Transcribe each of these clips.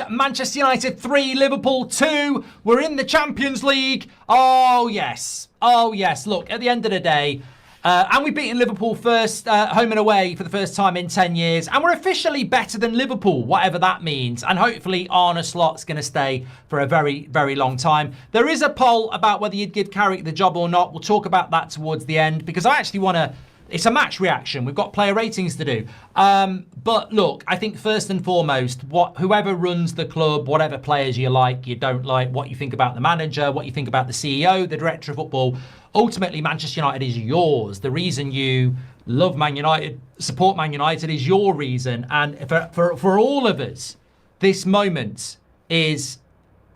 Manchester United 3, Liverpool 2. We're in the Champions League. Oh, yes. Oh, yes. Look, at the end of the day, and we've beaten Liverpool first, home and away for the first time in 10 years. And we're officially better than Liverpool, whatever that means. And hopefully Arne Slot's going to stay for a very, very long time. There is a poll about whether you'd give Carrick the job or not. We'll talk about that towards the end because I actually want to... It's a match reaction. We've got player ratings to do. But look, I think first and foremost, whoever runs the club, whatever players you like, you don't like, what you think about the manager, what you think about the CEO, the director of football, ultimately Manchester United is yours. The reason you love Man United, support Man United is your reason. And for all of us, this moment is,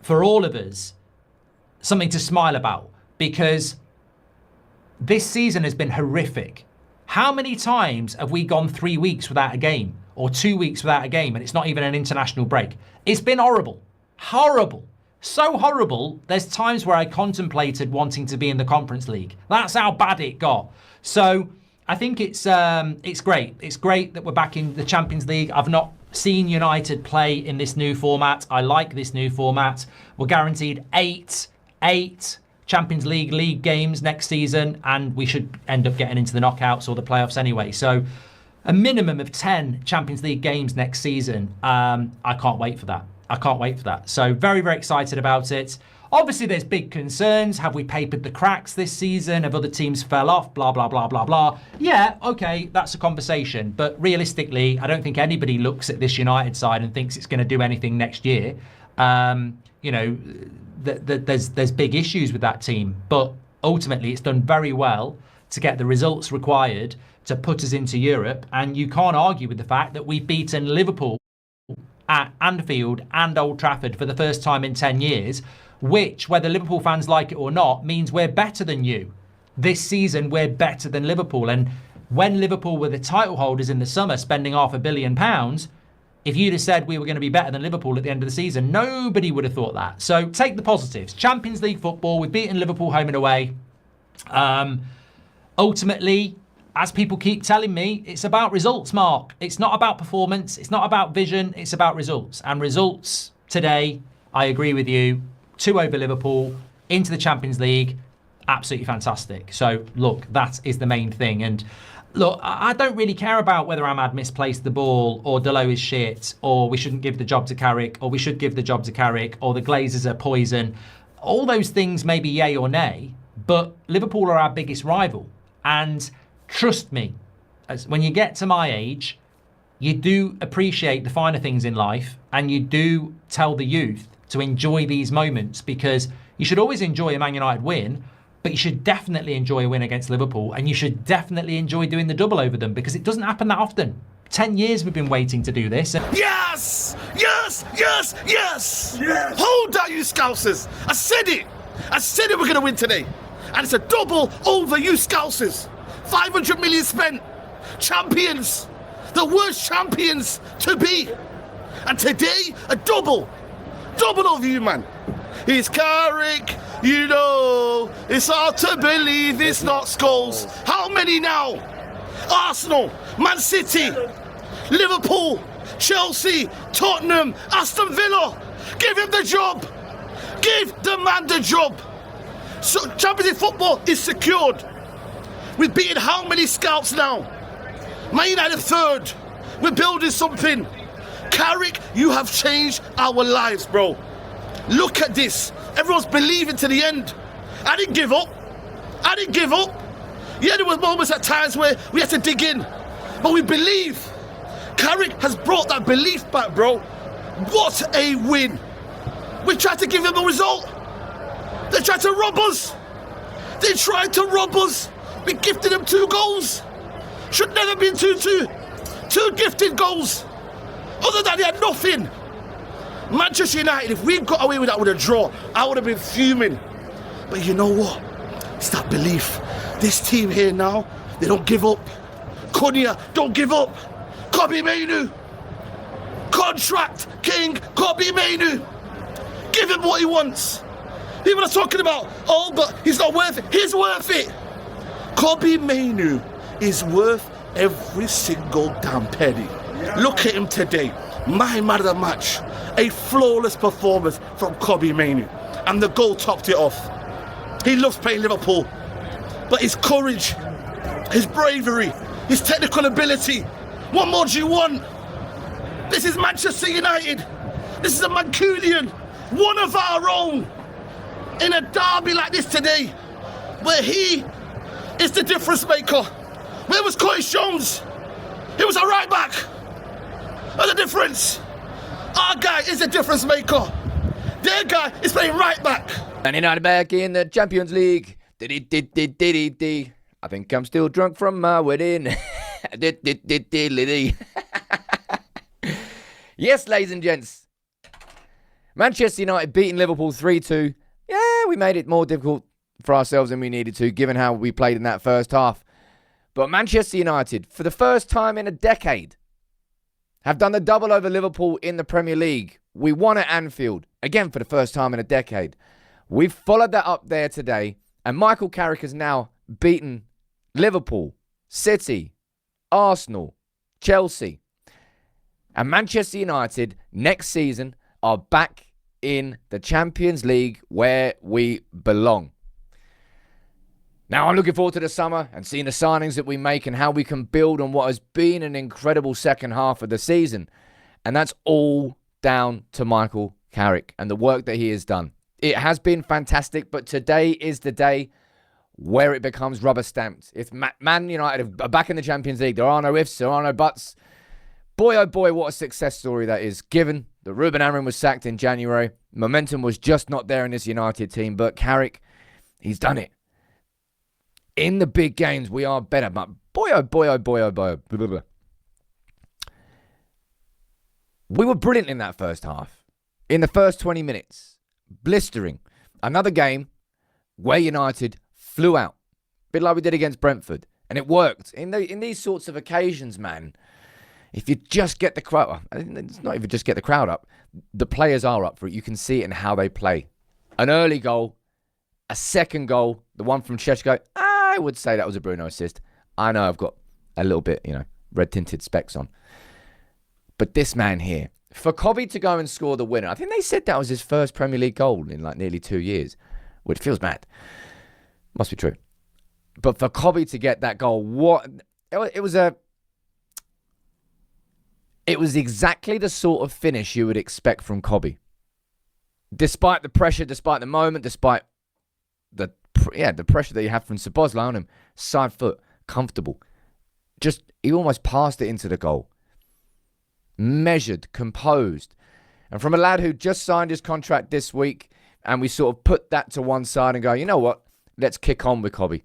for all of us, something to smile about because this season has been horrific. How many times have we gone 3 weeks without a game or 2 weeks without a game and it's not even an international break? It's been horrible. Horrible. So horrible, there's times where I contemplated wanting to be in the Conference League. That's how bad it got. So I think it's great. It's great that we're back in the Champions League. I've not seen United play in this new format. I like this new format. We're guaranteed eight Champions League games next season, and we should end up getting into the knockouts or the playoffs anyway. So a minimum of 10 Champions League games next season. I can't wait for that. I can't wait for that. So very, very excited about it. Obviously, there's big concerns. Have we papered the cracks this season? Have other teams fell off? Blah, blah, blah, blah, blah. Yeah, okay, that's a conversation. But realistically, I don't think anybody looks at this United side and thinks it's going to do anything next year. You know, there's big issues with that team, but ultimately it's done very well to get the results required to put us into Europe. And you can't argue with the fact that we've beaten Liverpool at Anfield and Old Trafford for the first time in 10 years, which, whether Liverpool fans like it or not, means we're better than you. This season, we're better than Liverpool. And when Liverpool were the title holders in the summer, spending £500 million, if you'd have said we were going to be better than Liverpool at the end of the season, nobody would have thought that. So take the positives. Champions League football, we've beaten Liverpool home and away. Ultimately, as people keep telling me, it's about results, Mark. It's not about performance. It's not about vision. It's about results. And results today, I agree with you. 2 over Liverpool, into the Champions League, absolutely fantastic. So look, that is the main thing. And look, I don't really care about whether Ahmad misplaced the ball or Delo is shit or we shouldn't give the job to Carrick or we should give the job to Carrick or the Glazers are poison. All those things may be yay or nay, but Liverpool are our biggest rival. And trust me, when you get to my age, you do appreciate the finer things in life and you do tell the youth to enjoy these moments because you should always enjoy a Man United win, but you should definitely enjoy a win against Liverpool and you should definitely enjoy doing the double over them because it doesn't happen that often. 10 years we've been waiting to do this. Yes! Yes! Yes! Yes! Yes! Hold down, you Scousers! I said it! I said it, we're going to win today. And it's a double over you Scousers. 500 million spent. Champions. The worst champions to be. And today, a double. Double over you, man. It's Carrick. You know, it's hard to believe it's not Scholes. How many now? Arsenal, Man City, Liverpool, Chelsea, Tottenham, Aston Villa. Give him the job. Give the man the job. So Champions League football is secured. We've beaten how many scouts now? Man United third. We're building something. Carrick, you have changed our lives, bro. Look at this. Everyone's believing to the end. I didn't give up. I didn't give up. Yeah, there were moments at times where we had to dig in. But we believe. Carrick has brought that belief back, bro. What a win. We tried to give them a result. They tried to rob us. They tried to rob us. We gifted them 2 goals. Should never been 2-2. 2 gifted goals. Other than that, they had nothing. Manchester United, if we got away with that with a draw, I would have been fuming. But you know what? It's that belief. This team here now, they don't give up. Cunha, don't give up. Kobe Mainu. Contract King, Kobe Mainu. Give him what he wants. People are talking about, oh, but he's not worth it. He's worth it. Kobe Mainu is worth every single damn penny. Look at him today. My man of the match. A flawless performance from Kobbie Mainoo. And the goal topped it off. He loves playing Liverpool. But his courage, his bravery, his technical ability. What more do you want? This is Manchester United. This is a Mancunian. One of our own. In a derby like this today. Where he is the difference maker. Where was Curtis Jones? He was a right back. What's the difference? Our guy is a difference maker. Their guy is playing right back. And United back in the Champions League. I think I'm still drunk from my wedding. Yes, ladies and gents. Manchester United beating Liverpool 3-2. Yeah, we made it more difficult for ourselves than we needed to, given how we played in that first half. But Manchester United, for the first time in a decade, have done the double over Liverpool in the Premier League. We won at Anfield, again for the first time in a decade. We've followed that up there today, and Michael Carrick has now beaten Liverpool, City, Arsenal, Chelsea. And Manchester United, next season, are back in the Champions League where we belong. Now, I'm looking forward to the summer and seeing the signings that we make and how we can build on what has been an incredible second half of the season. And that's all down to Michael Carrick and the work that he has done. It has been fantastic, but today is the day where it becomes rubber stamped. If Man United are back in the Champions League, there are no ifs, there are no buts. Boy, oh boy, what a success story that is. Given that Ruben Amorim was sacked in January, momentum was just not there in this United team, but Carrick, he's done it. In the big games, we are better. But boy, oh boy, oh boy, oh boy. Blah, blah, blah. We were brilliant in that first half. In the first 20 minutes. Blistering. Another game where United flew out. A bit like we did against Brentford. And it worked. In these sorts of occasions, man, if you just get the crowd... It's not even just get the crowd up. The players are up for it. You can see it in how they play. An early goal. A second goal. The one from Šeško. I would say that was a Bruno assist. I know I've got a little bit, red-tinted specs on. But this man here, for Kobbie to go and score the winner, I think they said that was his first Premier League goal in like nearly 2 years, which feels mad. Must be true. But for Kobbie to get that goal, it was exactly the sort of finish you would expect from Kobbie. Despite the pressure, despite the moment, despite the pressure that you have from Szoboszlai on him, side foot, comfortable. He almost passed it into the goal. Measured, composed. And from a lad who just signed his contract this week, and we sort of put that to one side and go, you know what? Let's kick on with Kobbie.